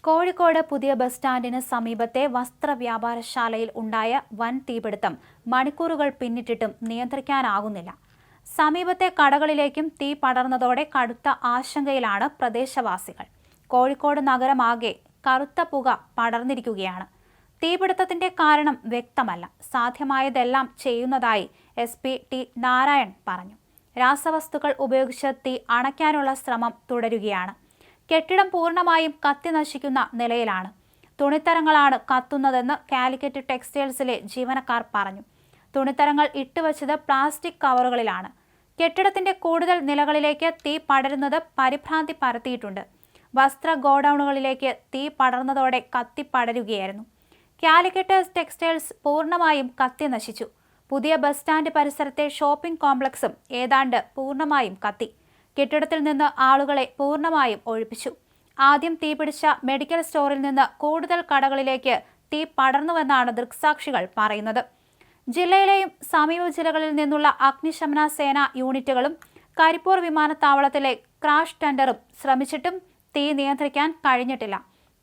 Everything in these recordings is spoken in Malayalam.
കോഴിക്കോട് പുതിയ ബസ് സ്റ്റാൻഡിന് സമീപത്തെ വസ്ത്രവ്യാപാരശാലയിൽ ഉണ്ടായ വൻ തീപിടുത്തം മണിക്കൂറുകൾ പിന്നിട്ടിട്ടും നിയന്ത്രിക്കാനാകുന്നില്ല. സമീപത്തെ കടകളിലേക്കും തീ പടർന്നതോടെ കടുത്ത ആശങ്കയിലാണ് പ്രദേശവാസികൾ. കോഴിക്കോട് നഗരമാകെ കറുത്ത പുക പടർന്നിരിക്കുകയാണ്. തീപിടുത്തത്തിന്റെ കാരണം വ്യക്തമല്ല. സാധ്യമായതെല്ലാം ചെയ്യുന്നതായി SP ടി നാരായൺ പറഞ്ഞു. രാസവസ്തുക്കൾ ഉപയോഗിച്ച് തീ അണയ്ക്കാനുള്ള ശ്രമം തുടരുകയാണ്. കെട്ടിടം പൂർണ്ണമായും കത്തി നശിക്കുന്ന നിലയിലാണ്. തുണിത്തരങ്ങളാണ് കത്തുന്നതെന്ന് കാലിക്കറ്റ് ടെക്സ്റ്റൈൽസിലെ ജീവനക്കാർ പറഞ്ഞു. തുണിത്തരങ്ങൾ ഇട്ടുവച്ചത് പ്ലാസ്റ്റിക് കവറുകളിലാണ്. കെട്ടിടത്തിന്റെ കൂടുതൽ നിലകളിലേക്ക് തീ പടരുന്നത് പരിഭ്രാന്തി പരത്തിയിട്ടുണ്ട്. വസ്ത്ര ഗോഡൌണുകളിലേക്ക് തീ പടർന്നതോടെ കത്തി പടരുകയായിരുന്നു. കാലിക്കറ്റ് ടെക്സ്റ്റൈൽസ് പൂർണ്ണമായും കത്തി നശിച്ചു. പുതിയ ബസ് സ്റ്റാൻഡ് പരിസരത്തെ ഷോപ്പിംഗ് കോംപ്ലക്സും ഏതാണ്ട് പൂർണ്ണമായും കത്തി. കെട്ടിടത്തിൽ നിന്ന് ആളുകളെ പൂർണ്ണമായും ഒഴിപ്പിച്ചു. ആദ്യം തീപിടിച്ച മെഡിക്കൽ സ്റ്റോറിൽ നിന്ന് കൂടുതൽ കടകളിലേക്ക് തീ പടർന്നുവെന്നാണ് ദൃക്സാക്ഷികൾ പറയുന്നത്. ജില്ലയിലെയും സമീപ ജില്ലകളിൽ നിന്നുള്ള അഗ്നിശമന സേന യൂണിറ്റുകളും കരിപ്പൂർ വിമാനത്താവളത്തിലെ ക്രാഷ് ടെൻഡറും ശ്രമിച്ചിട്ടും തീ നിയന്ത്രിക്കാൻ കഴിഞ്ഞിട്ടില്ല.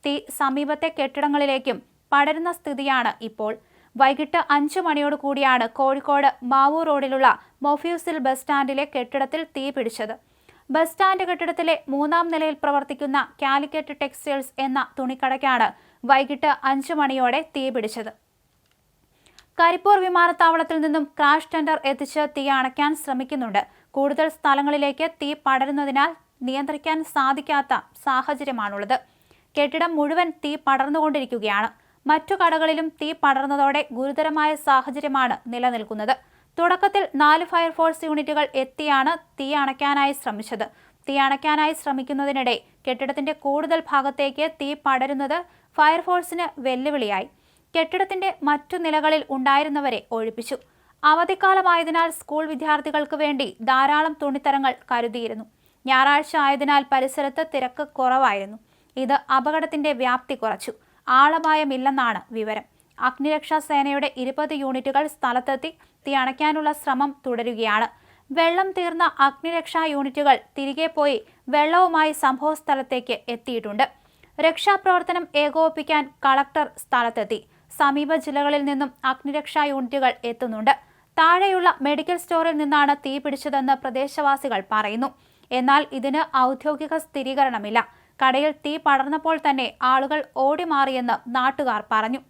തീ സമീപത്തെ കെട്ടിടങ്ങളിലേക്കും പടരുന്ന സ്ഥിതിയാണ് ഇപ്പോൾ. വൈകിട്ട് 5 മണിയോട് കൂടിയാണ് കോഴിക്കോട് മാവൂർ റോഡിലുള്ള മൊഫ്യൂസിൽ ബസ് സ്റ്റാൻഡിലെ കെട്ടിടത്തിൽ തീ പിടിച്ചത്. ബസ് സ്റ്റാൻഡ് കെട്ടിടത്തിലെ 3-ാം നിലയിൽ പ്രവർത്തിക്കുന്ന കാലിക്കറ്റ് ടെക്സ്റ്റൈൽസ് എന്ന തുണിക്കടയ്ക്കാണ് വൈകിട്ട് 5 മണിയോടെ തീ പിടിച്ചത്. കരിപ്പൂർ വിമാനത്താവളത്തിൽ നിന്നും ക്രാഷ് ടെൻഡർ എത്തിച്ച് തീ അണയ്ക്കാൻ ശ്രമിക്കുന്നുണ്ട്. കൂടുതൽ സ്ഥലങ്ങളിലേക്ക് തീ പടരുന്നതിനാൽ നിയന്ത്രിക്കാൻ സാധിക്കാത്ത സാഹചര്യമാണുള്ളത്. കെട്ടിടം മുഴുവൻ തീ പടർന്നുകൊണ്ടിരിക്കുകയാണ്. മറ്റു കടകളിലും തീ പടർന്നതോടെ ഗുരുതരമായ സാഹചര്യമാണ് നിലനിൽക്കുന്നത്. തുടക്കത്തിൽ 4 ഫയർഫോഴ്സ് യൂണിറ്റുകൾ എത്തിയാണ് തീ അണയ്ക്കാനായി ശ്രമിച്ചത്. തീ അണയ്ക്കാനായി ശ്രമിക്കുന്നതിനിടെ കെട്ടിടത്തിന്റെ കൂടുതൽ ഭാഗത്തേക്ക് തീ പടരുന്നത് ഫയർഫോഴ്സിന് വെല്ലുവിളിയായി. കെട്ടിടത്തിന്റെ മറ്റു നിലകളിൽ ഉണ്ടായിരുന്നവരെ ഒഴിപ്പിച്ചു. അവധിക്കാലമായതിനാൽ സ്കൂൾ വിദ്യാർത്ഥികൾക്ക് വേണ്ടി ധാരാളം തുണിത്തരങ്ങൾ കരുതിയിരുന്നു. ഞായറാഴ്ച ആയതിനാൽ പരിസരത്ത് തിരക്ക് കുറവായിരുന്നു. ഇത് അപകടത്തിന്റെ വ്യാപ്തി കുറച്ചു. ആളപായമില്ലെന്നാണ് വിവരം. അഗ്നിരക്ഷാ സേനയുടെ 20 യൂണിറ്റുകൾ സ്ഥലത്തെത്തി തീ അണയ്ക്കാനുള്ള ശ്രമം തുടരുകയാണ്. വെള്ളം തീർന്ന അഗ്നിരക്ഷാ യൂണിറ്റുകൾ തിരികെ പോയി വെള്ളവുമായി സംഭവസ്ഥലത്തേക്ക് എത്തിയിട്ടുണ്ട്. രക്ഷാപ്രവർത്തനം ഏകോപിപ്പിക്കാൻ കളക്ടർ സ്ഥലത്തെത്തി. സമീപ ജില്ലകളിൽ നിന്നും അഗ്നിരക്ഷാ യൂണിറ്റുകൾ എത്തുന്നുണ്ട്. താഴെയുള്ള മെഡിക്കൽ സ്റ്റോറിൽ നിന്നാണ് തീ പിടിച്ചതെന്ന് പ്രദേശവാസികൾ പറയുന്നു. എന്നാൽ ഇതിന് ഔദ്യോഗിക സ്ഥിരീകരണമില്ല. കടയിൽ തീ പടർന്നപ്പോൾ തന്നെ ആളുകൾ ഓടിമാറിയെന്ന് നാട്ടുകാർ പറഞ്ഞു.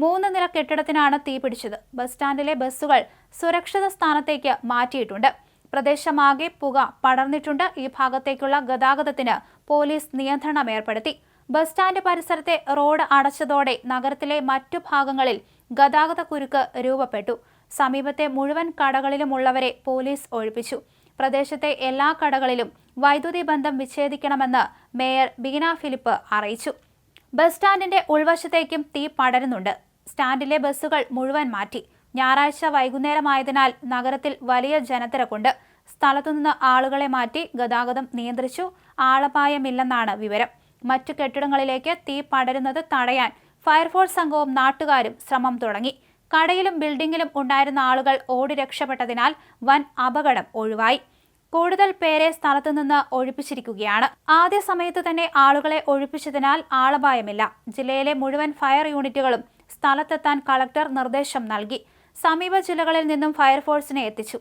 3 നില കെട്ടിടത്തിനാണ് തീ പിടിച്ചത്. ബസ് സ്റ്റാൻഡിലെ ബസ്സുകൾ സുരക്ഷിത സ്ഥാനത്തേക്ക് മാറ്റിയിട്ടുണ്ട്. പ്രദേശമാകെ പുക പടർന്നിട്ടുണ്ട്. ഈ ഭാഗത്തേക്കുള്ള ഗതാഗതത്തിന് പോലീസ് നിയന്ത്രണം ഏർപ്പെടുത്തി. ബസ് സ്റ്റാൻഡ് പരിസരത്തെ റോഡ് അടച്ചതോടെ നഗരത്തിലെ മറ്റു ഭാഗങ്ങളിൽ ഗതാഗത കുരുക്ക് രൂപപ്പെട്ടു. സമീപത്തെ മുഴുവൻ കടകളിലുമുള്ളവരെ പോലീസ് ഒഴിപ്പിച്ചു. പ്രദേശത്തെ എല്ലാ കടകളിലും വൈദ്യുതി ബന്ധം വിച്ഛേദിക്കണമെന്ന് മേയർ ബീന ഫിലിപ്പ് അറിയിച്ചു. ബസ് സ്റ്റാൻഡിന്റെ ഉൾവശത്തേക്കും തീ പടരുന്നുണ്ട്. സ്റ്റാൻഡിലെ ബസ്സുകൾ മുഴുവൻ മാറ്റി. ഞായറാഴ്ച വൈകുന്നേരമായതിനാൽ നഗരത്തിൽ വലിയ ജനത്തിരക്കുണ്ട്. സ്ഥലത്തുനിന്ന് ആളുകളെ മാറ്റി ഗതാഗതം നിയന്ത്രിച്ചു. ആളപായമില്ലെന്നാണ് വിവരം. മറ്റു കെട്ടിടങ്ങളിലേക്ക് തീ പടരുന്നത് തടയാൻ ഫയർഫോഴ്സ് സംഘവും നാട്ടുകാരും ശ്രമം തുടങ്ങി. കടയിലും ബിൽഡിംഗിലും ഉണ്ടായിരുന്ന ആളുകൾ ഓടി രക്ഷപ്പെട്ടതിനാൽ വൻ അപകടം ഒഴിവായി. കൂടുതൽ പേരെ സ്ഥലത്തുനിന്ന് ഒഴിപ്പിച്ചിരിക്കുകയാണ്. ആദ്യ സമയത്ത് തന്നെ ആളുകളെ ഒഴിപ്പിച്ചതിനാൽ ആളപായമില്ല. ജില്ലയിലെ മുഴുവൻ ഫയർ യൂണിറ്റുകളും സ്ഥലത്തെത്താൻ കളക്ടർ നിർദ്ദേശം നൽകി. സമീപ ജില്ലകളിൽ നിന്നും ഫയർഫോഴ്സിനെ എത്തിച്ചു.